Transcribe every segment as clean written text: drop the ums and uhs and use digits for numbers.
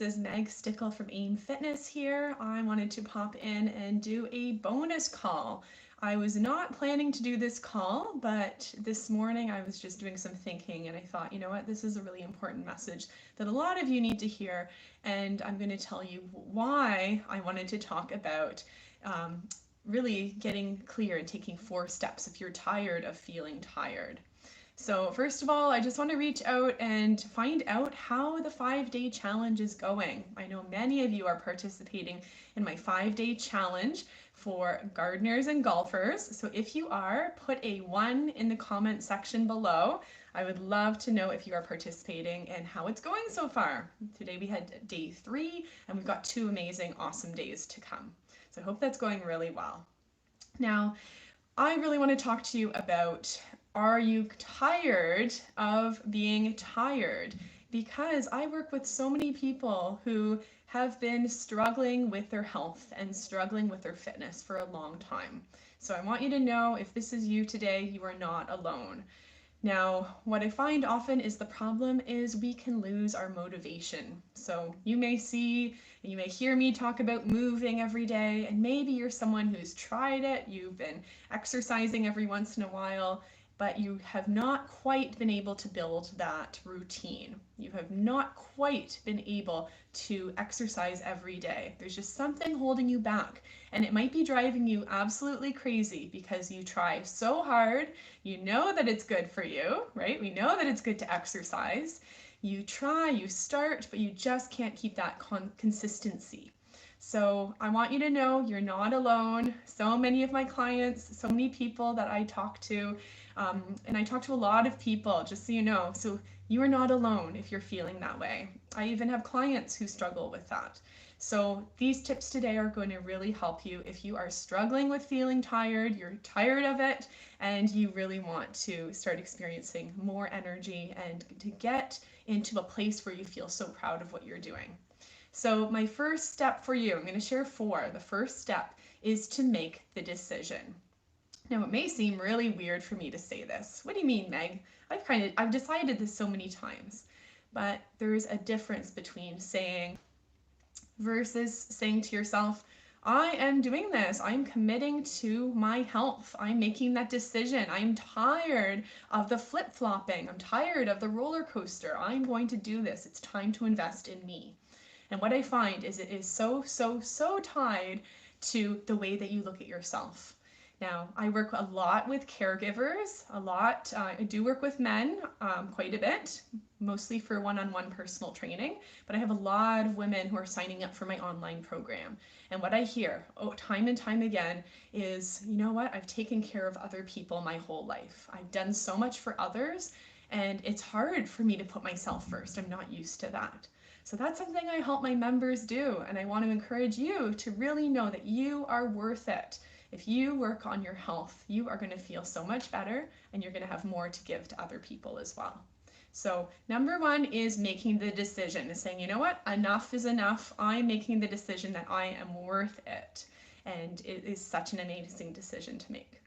This is Meg Stickle from AIM Fitness here. I wanted to pop in and do a bonus call. I was not planning to do this call, but this morning I was just doing some thinking and I thought, you know what, this is a really important message that a lot of you need to hear, and I'm going to tell you why I wanted to talk about really getting clear and taking 4 steps if you're tired of feeling tired. So first of all, I just want to reach out and find out how the 5-day challenge is going. I know many of you are participating in my 5-day challenge for gardeners and golfers. So if you are, put a 1 in the comment section below. I would love to know if you are participating and how it's going so far. Today we had day 3 and we've got 2 amazing, awesome days to come. So I hope that's going really well. Now, I really want to talk to you about, are you tired of being tired? Because I work with so many people who have been struggling with their health and struggling with their fitness for a long time. So I want you to know, if this is you today, you are not alone. Now, what I find often is the problem is we can lose our motivation. So you may hear me talk about moving every day, and maybe you're someone who's tried it, you've been exercising every once in a while, but you have not quite been able to build that routine. You have not quite been able to exercise every day. There's just something holding you back, and it might be driving you absolutely crazy because you try so hard. You know that it's good for you, right? We know that it's good to exercise. You try, you start, but you just can't keep that consistency. So I want you to know you're not alone. So many of my clients, so many people that I talk to, and I talk to a lot of people, just so you know. So you are not alone if you're feeling that way. I even have clients who struggle with that. So these tips today are going to really help you if you are struggling with feeling tired, you're tired of it, and you really want to start experiencing more energy and to get into a place where you feel so proud of what you're doing. So my first step for you, I'm going to share 4. The first step is to make the decision. Now, it may seem really weird for me to say this. What do you mean, Meg? I've decided this so many times, but there's a difference between saying versus saying to yourself, I am doing this. I'm committing to my health. I'm making that decision. I'm tired of the flip-flopping. I'm tired of the roller coaster. I'm going to do this. It's time to invest in me. And what I find is it is so tied to the way that you look at yourself. Now, I work a lot with caregivers, I do work with men quite a bit, mostly for one-on-one personal training, but I have a lot of women who are signing up for my online program. And what I hear time and time again is, you know what, I've taken care of other people my whole life. I've done so much for others, and it's hard for me to put myself first. I'm not used to that. So that's something I help my members do, and I want to encourage you to really know that you are worth it. If you work on your health, you are going to feel so much better, and you're going to have more to give to other people as well. So number 1 is making the decision, is saying, you know what, enough is enough. I'm making the decision that I am worth it, and it is such an amazing decision to make.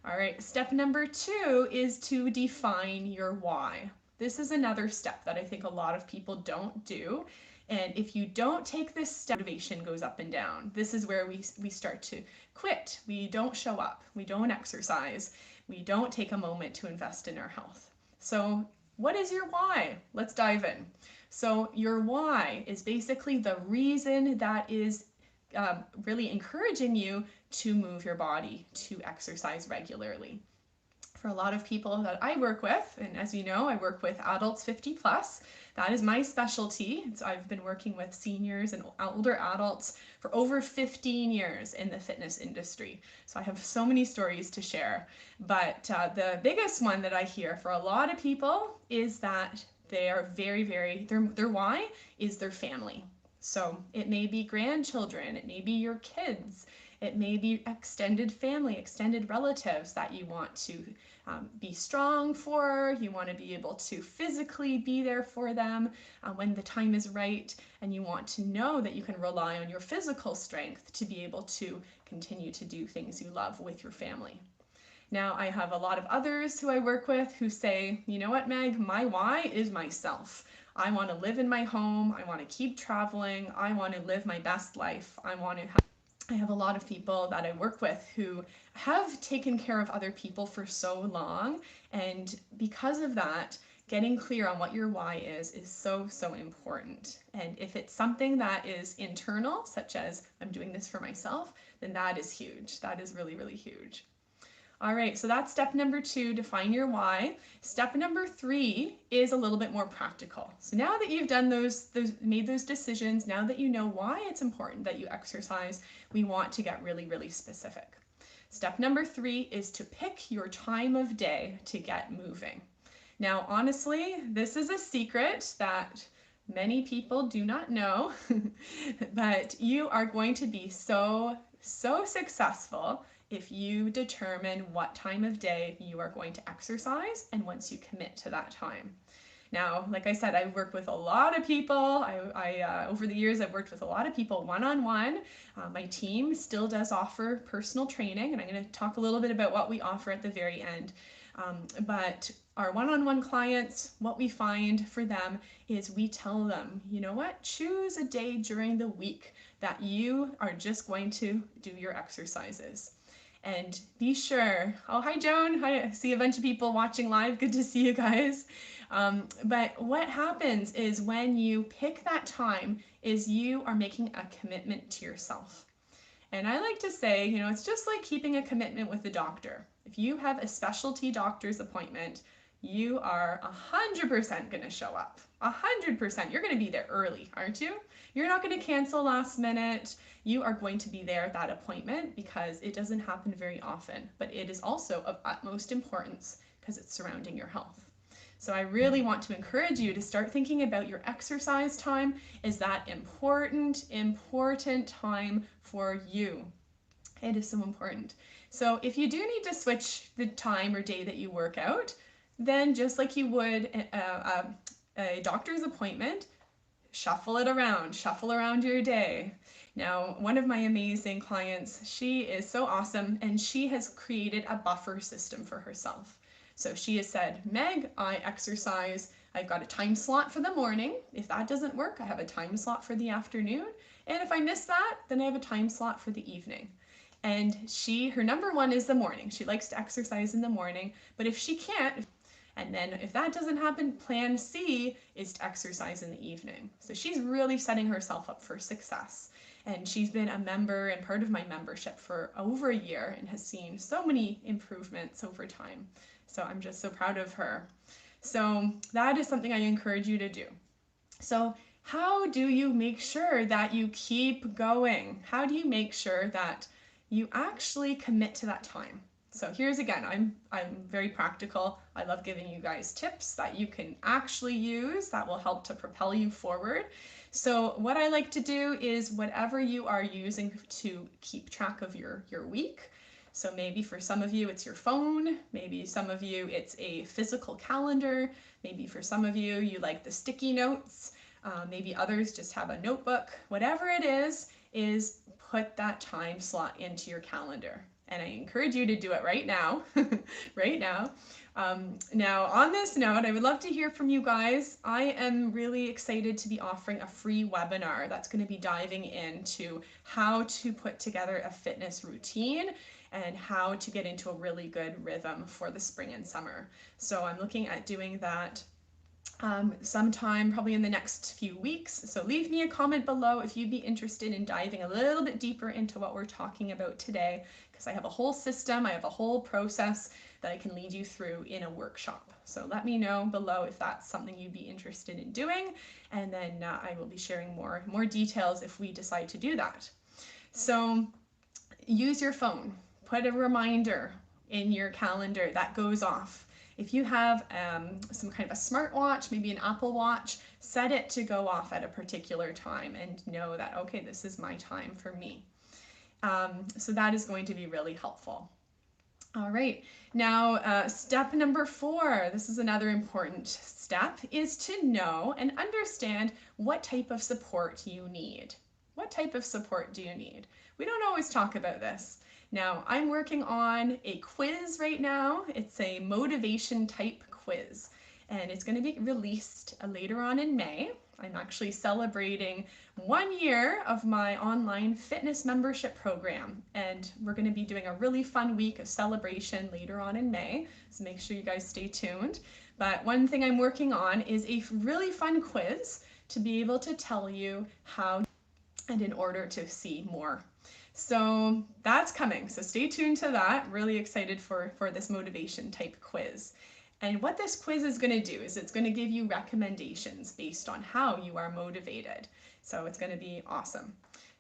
All right, step number 2 is to define your why. This is another step that I think a lot of people don't do. And if you don't take this step, motivation goes up and down. This is where we start to quit. We don't show up. We don't exercise. We don't take a moment to invest in our health. So what is your why? Let's dive in. So your why is basically the reason that is really encouraging you to move your body, to exercise regularly. For a lot of people that I work with, and as you know, I work with adults 50 plus. That is my specialty. I've been working with seniors and older adults for over 15 years in the fitness industry. So I have so many stories to share. But the biggest one that I hear for a lot of people is that they are their why is their family. So it may be grandchildren, it may be your kids, it may be extended family, extended relatives that you want to be strong for. You want to be able to physically be there for them when the time is right, and you want to know that you can rely on your physical strength to be able to continue to do things you love with your family. Now, I have a lot of others who I work with who say, you know what, Meg, my why is myself. I want to live in my home. I want to keep traveling. I want to live my best life. I have a lot of people that I work with who have taken care of other people for so long. And because of that, getting clear on what your why is so, so important. And if it's something that is internal, such as I'm doing this for myself, then that is huge. That is really, really huge. All right, so that's step number 2, define your why. Step number 3 is a little bit more practical. So now that you've done made those decisions, now that you know why it's important that you exercise, we want to get really, really specific. Step number 3 is to pick your time of day to get moving. Now, honestly, this is a secret that many people do not know, but you are going to be so successful if you determine what time of day you are going to exercise and once you commit to that time. Now, like I said, I work with a lot of people. Over the years, I've worked with a lot of people one-on-one. My team still does offer personal training, and I'm going to talk a little bit about what we offer at the very end. But our one-on-one clients, what we find for them is we tell them, you know what, choose a day during the week that you are just going to do your exercises. And be sure, oh, hi Joan, I see a bunch of people watching live, good to see you guys. But what happens is when you pick that time is you are making a commitment to yourself. And I like to say, you know, it's just like keeping a commitment with the doctor. If you have a specialty doctor's appointment, you are 100% going to show up. 100%. You're going to be there early, aren't you? You're not going to cancel last minute. You are going to be there at that appointment because it doesn't happen very often, but it is also of utmost importance because it's surrounding your health. So I really want to encourage you to start thinking about your exercise time as that important time for you. It is so important. So if you do need to switch the time or day that you work out, then just like you would a doctor's appointment, shuffle around your day. Now, one of my amazing clients, she is so awesome, and she has created a buffer system for herself. So she has said, Meg, I exercise, I've got a time slot for the morning. If that doesn't work, I have a time slot for the afternoon. And if I miss that, then I have a time slot for the evening. And her number 1 is the morning. She likes to exercise in the morning, but if she can't, and then if that doesn't happen, plan C is to exercise in the evening. So she's really setting herself up for success. And she's been a member and part of my membership for over a year and has seen so many improvements over time. So I'm just so proud of her. So that is something I encourage you to do. So how do you make sure that you keep going? How do you make sure that you actually commit to that time? So here's again, I'm very practical. I love giving you guys tips that you can actually use that will help to propel you forward. So what I like to do is whatever you are using to keep track of your week. So maybe for some of you it's your phone, maybe some of you it's a physical calendar, maybe for some of you you like the sticky notes, maybe others just have a notebook. Whatever it is put that time slot into your calendar. And I encourage you to do it right now, right now. Now, on this note, I would love to hear from you guys. I am really excited to be offering a free webinar that's going to be diving into how to put together a fitness routine and how to get into a really good rhythm for the spring and summer. So I'm looking at doing that sometime probably in the next few weeks. So leave me a comment below if you'd be interested in diving a little bit deeper into what we're talking about today, because I have a whole system, I have a whole process that I can lead you through in a workshop. So let me know below if that's something you'd be interested in doing, and then I will be sharing more details if we decide to do that. So use your phone, put a reminder in your calendar that goes off. If you have some kind of a smartwatch, maybe an Apple Watch, set it to go off at a particular time and know that, okay, this is my time for me. So that is going to be really helpful. All right, now step number 4, this is another important step, is to know and understand what type of support you need. What type of support do you need? We don't always talk about this. Now, I'm working on a quiz right now. It's a motivation type quiz. and it's going to be released later on in May. I'm actually celebrating 1 year of my online fitness membership program, and we're going to be doing a really fun week of celebration later on in May, so make sure you guys stay tuned. But one thing I'm working on is a really fun quiz to be able to tell you how and in order to see more. So that's coming, so stay tuned to that. Really excited for this motivation type quiz. And what this quiz is going to do is it's going to give you recommendations based on how you are motivated. So it's going to be awesome.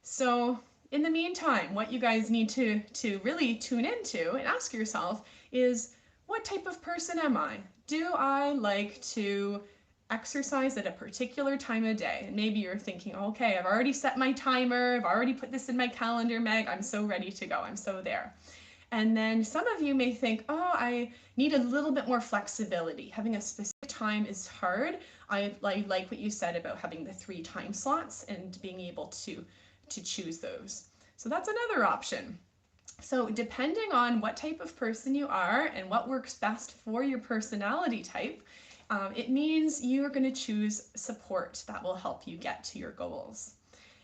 So in the meantime, what you guys need to really tune into and ask yourself is, what type of person am I? Do I like to exercise at a particular time of day? And maybe you're thinking, okay, I've already set my timer, I've already put this in my calendar, Meg, I'm so ready to go, I'm so there. And then some of you may think, oh, I need a little bit more flexibility. Having a specific time is hard. I like what you said about having the 3 time slots and being able to choose those. So that's another option. So depending on what type of person you are and what works best for your personality type, it means you're going to choose support that will help you get to your goals.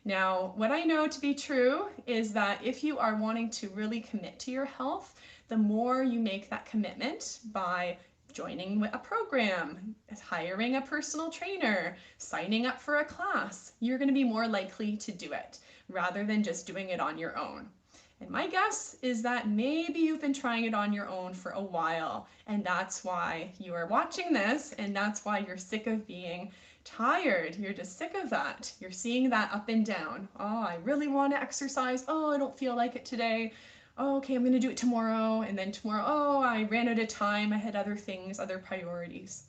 Now, what I know to be true is that if you are wanting to really commit to your health, the more you make that commitment by joining a program, hiring a personal trainer, signing up for a class, you're going to be more likely to do it rather than just doing it on your own. And my guess is that maybe you've been trying it on your own for a while, and that's why you are watching this, and that's why you're sick of being tired. You're just sick of that. You're seeing that up and down. Oh, I really want to exercise. Oh, I don't feel like it today. Oh, okay, I'm going to do it tomorrow. And then tomorrow, oh, I ran out of time. I had other things, other priorities.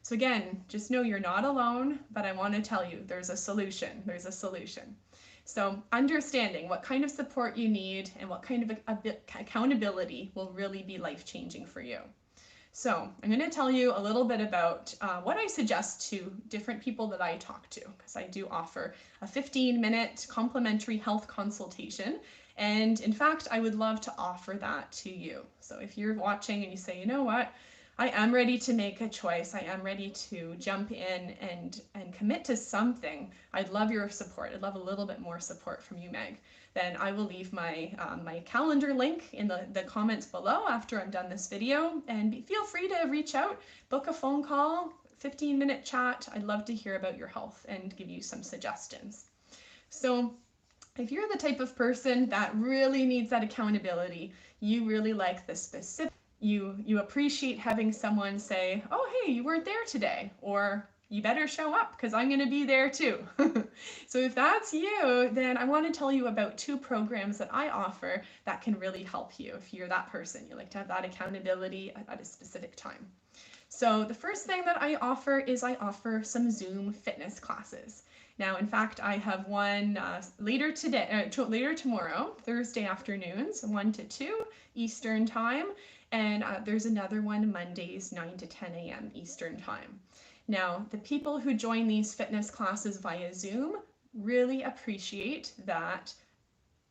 So again, just know you're not alone, but I want to tell you there's a solution. There's a solution. So understanding what kind of support you need and what kind of accountability will really be life-changing for you. So I'm going to tell you a little bit about what I suggest to different people that I talk to, because I do offer a 15-minute complimentary health consultation. And in fact, I would love to offer that to you. So if you're watching and you say, you know what, I am ready to make a choice, I am ready to jump in and commit to something, I'd love your support. I'd love a little bit more support from you, Meg. Then I will leave my my calendar link in the comments below after I'm done this video, and feel free to reach out, book a phone call, 15-minute chat. I'd love to hear about your health and give you some suggestions. So if you're the type of person that really needs that accountability, you really like the specific, you appreciate having someone say, oh, hey, you weren't there today, or you better show up because I'm going to be there too. So if that's you, then I want to tell you about 2 programs that I offer that can really help you if you're that person. You like to have that accountability at a specific time. So the first thing that I offer is I offer some Zoom fitness classes. Now, in fact, I have one later tomorrow, Thursday afternoons, 1 to 2 Eastern time, and there's another one Mondays, 9 to 10 a.m. Eastern time. Now, the people who join these fitness classes via Zoom really appreciate that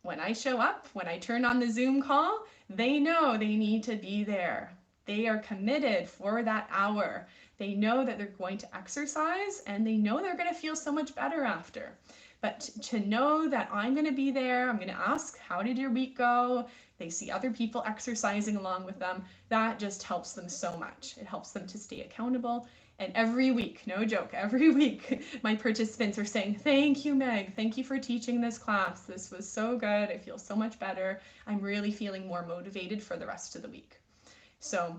when I show up, when I turn on the Zoom call, they know they need to be there. They are committed for that hour. They know that they're going to exercise, and they know they're going to feel so much better after. But to know that I'm going to be there, I'm going to ask, how did your week go? They see other people exercising along with them. That just helps them so much. It helps them to stay accountable. And every week, no joke, every week, my participants are saying, thank you, Meg. Thank you for teaching this class. This was so good. I feel so much better. I'm really feeling more motivated for the rest of the week. So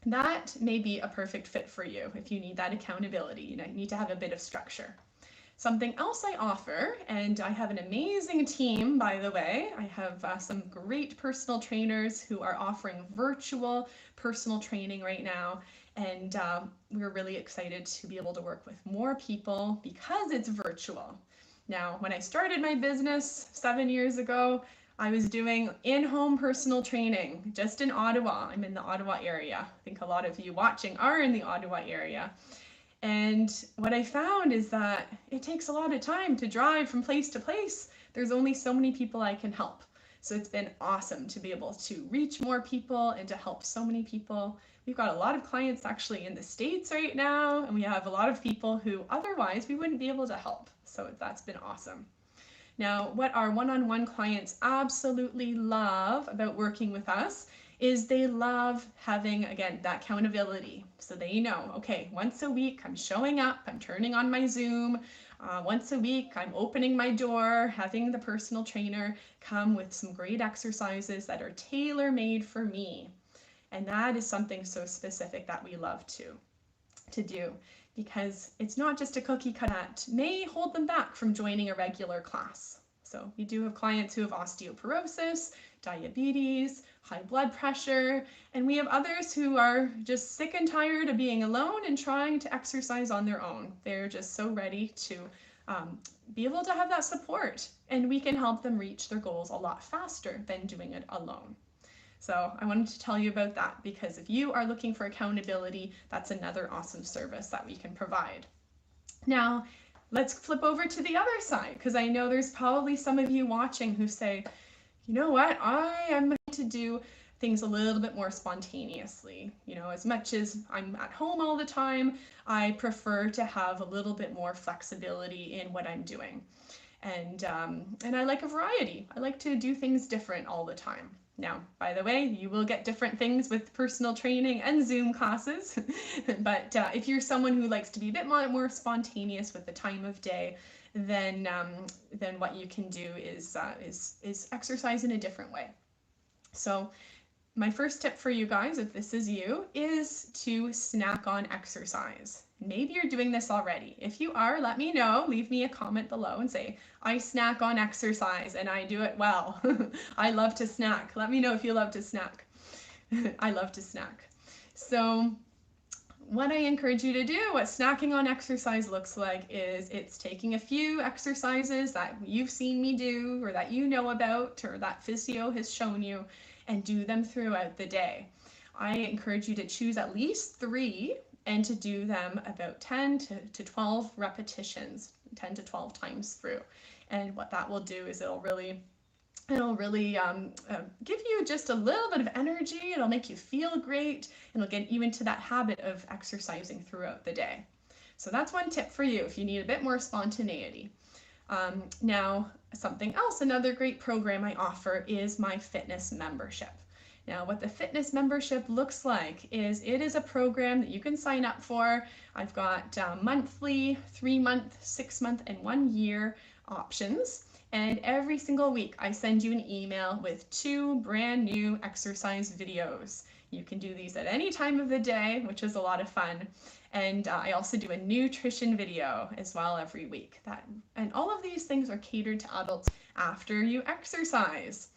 that may be a perfect fit for you if you need that accountability. You need to have a bit of structure. Something else I offer, and I have an amazing team, by the way. I have some great personal trainers who are offering virtual personal training right now, and we're really excited to be able to work with more people because it's virtual. Now, when I started my business 7 years ago, I was doing in-home personal training just in Ottawa. I'm in the Ottawa area. I think a lot of you watching are in the Ottawa area. And what I found is that it takes a lot of time to drive from place to place. There's only so many people I can help. So it's been awesome to be able to reach more people and to help so many people We've got a lot of clients actually in the States right now, and we have a lot of people who otherwise we wouldn't be able to help. So that's been awesome. Now, what our one-on-one clients absolutely love about working with us is they love having, again, that accountability. So they know, okay, once a week I'm showing up, I'm turning on my Zoom. Once a week I'm opening my door, having the personal trainer come with some great exercises that are tailor-made for me. And that is something so specific that we love to do, because it's not just a cookie cutter that may hold them back from joining a regular class. So we do have clients who have osteoporosis, diabetes, high blood pressure, and we have others who are just sick and tired of being alone and trying to exercise on their own. They're just so ready to be able to have that support, and we can help them reach their goals a lot faster than doing it alone. So I wanted to tell you about that, because if you are looking for accountability, that's another awesome service that we can provide. Now, let's flip over to the other side, because I know there's probably some of you watching who say, you know what, I am going to do things a little bit more spontaneously. You know, as much as I'm at home all the time, I prefer to have a little bit more flexibility in what I'm doing. And I like a variety. I like to do things different all the time. Now, by the way, you will get different things with personal training and Zoom classes, but if you're someone who likes to be a bit more spontaneous with the time of day, then what you can do is exercise in a different way. So my first tip for you guys, if this is you, is to snack on exercise. Maybe you're doing this already. If you are, let me know. Leave me a comment below and say, I snack on exercise and I do it well. I love to snack. Let me know if you love to snack. I love to snack. So what I encourage you to do, what snacking on exercise looks like, is it's taking a few exercises that you've seen me do or that you know about or that physio has shown you, and do them throughout the day. I encourage you to choose at least 3 and to do them about 10 to 12 repetitions, 10 to 12 times through. And what that will do is it'll really give you just a little bit of energy. It'll make you feel great, and it'll get you into that habit of exercising throughout the day. So that's one tip for you if you need a bit more spontaneity. Now, something else, another great program I offer is my fitness membership. Now, what the fitness membership looks like is it is a program that you can sign up for. I've got monthly, 3-month, 6-month, and 1-year options. And every single week I send you an email with 2 brand new exercise videos. You can do these at any time of the day, which is a lot of fun. And I also do a nutrition video as well every week. And all of these things are catered to adults after you exercise,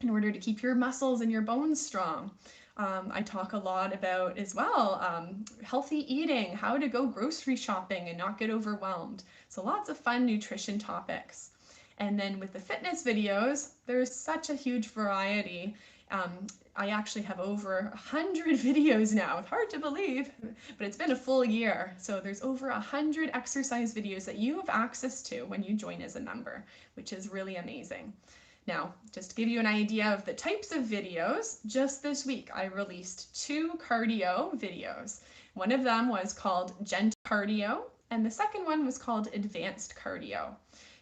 in order to keep your muscles and your bones strong. I talk a lot about as well healthy eating, how to go grocery shopping and not get overwhelmed. So lots of fun nutrition topics. And then with the fitness videos, there's such a huge variety. I actually have over 100 videos now. It's hard to believe, but it's been a full year. So there's over 100 exercise videos that you have access to when you join as a member, which is really amazing. Now, just to give you an idea of the types of videos, just this week I released 2 cardio videos. One of them was called Gentle Cardio, and the second one was called Advanced Cardio.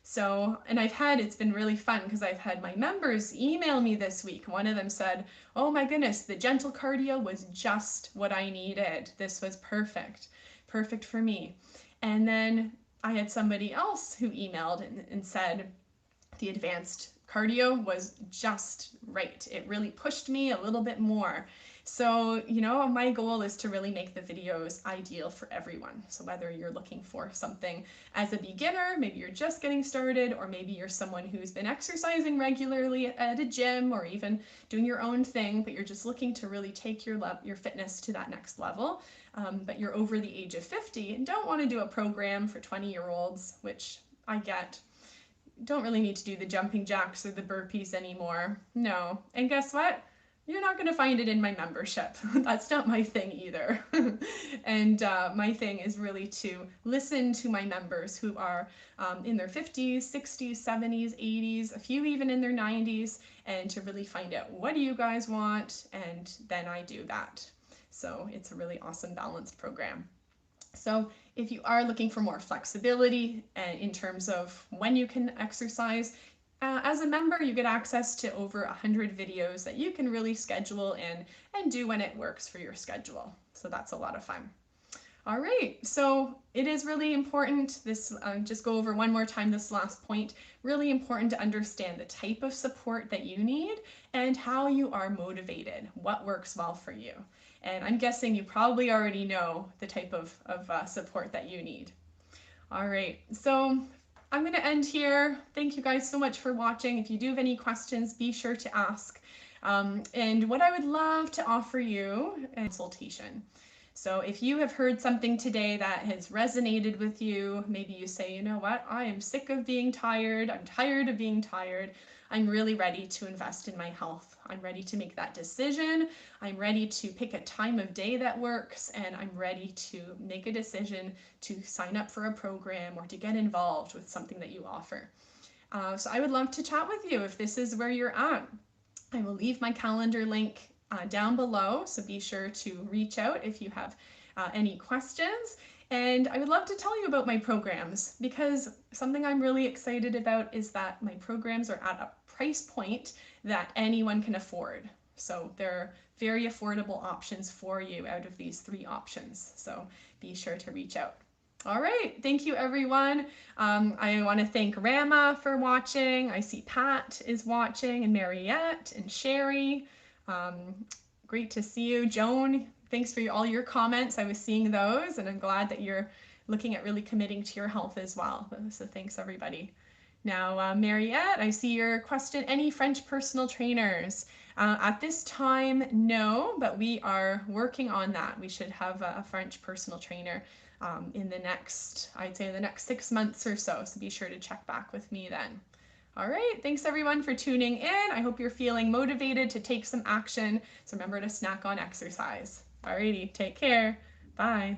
So, and it's been really fun because I've had my members email me this week. One of them said, oh my goodness, the gentle cardio was just what I needed. This was perfect for me. And then I had somebody else who emailed and said the advanced cardio was just right. It really pushed me a little bit more. So, you know, my goal is to really make the videos ideal for everyone. So whether you're looking for something as a beginner, maybe you're just getting started, or maybe you're someone who's been exercising regularly at a gym or even doing your own thing, but you're just looking to really take your fitness to that next level, but you're over the age of 50 and don't want to do a program for 20-year-olds, which I get. Don't really need to do the jumping jacks or the burpees anymore. No. And guess what? You're not going to find it in my membership. That's not my thing either. And my thing is really to listen to my members who are in their 50s, 60s, 70s, 80s, a few even in their 90s, and to really find out what do you guys want, and then I do that. So it's a really awesome balanced program. So if you are looking for more flexibility in terms of when you can exercise, as a member, you get access to over 100 videos that you can really schedule in and do when it works for your schedule. So that's a lot of fun. All right, so it is really important, just go over one more time this last point, really important to understand the type of support that you need and how you are motivated, what works well for you. And I'm guessing you probably already know the type of support that you need. All right, so I'm going to end here. Thank you guys so much for watching. If you do have any questions, be sure to ask. And what I would love to offer you is a consultation. So if you have heard something today that has resonated with you, maybe you say, you know what, I am sick of being tired. I'm tired of being tired. I'm really ready to invest in my health. I'm ready to make that decision. I'm ready to pick a time of day that works, and I'm ready to make a decision to sign up for a program or to get involved with something that you offer. So I would love to chat with you if this is where you're at. I will leave my calendar link down below, so be sure to reach out if you have any questions. And I would love to tell you about my programs, because something I'm really excited about is that my programs are at a price point that anyone can afford. So they're very affordable options for you out of these 3 options. So be sure to reach out. All right, thank you everyone. I want to thank Rama for watching. I see Pat is watching, and Mariette and Sherry. Great to see you. Joan, thanks for all your comments. I was seeing those, and I'm glad that you're looking at really committing to your health as well. So thanks everybody. Now, Mariette, I see your question. Any French personal trainers? At this time, no, but we are working on that. We should have a French personal trainer in the next, I'd say the next 6 months or so. So be sure to check back with me then. All right, thanks everyone for tuning in. I hope you're feeling motivated to take some action. So remember to snack on exercise. All righty, take care. Bye.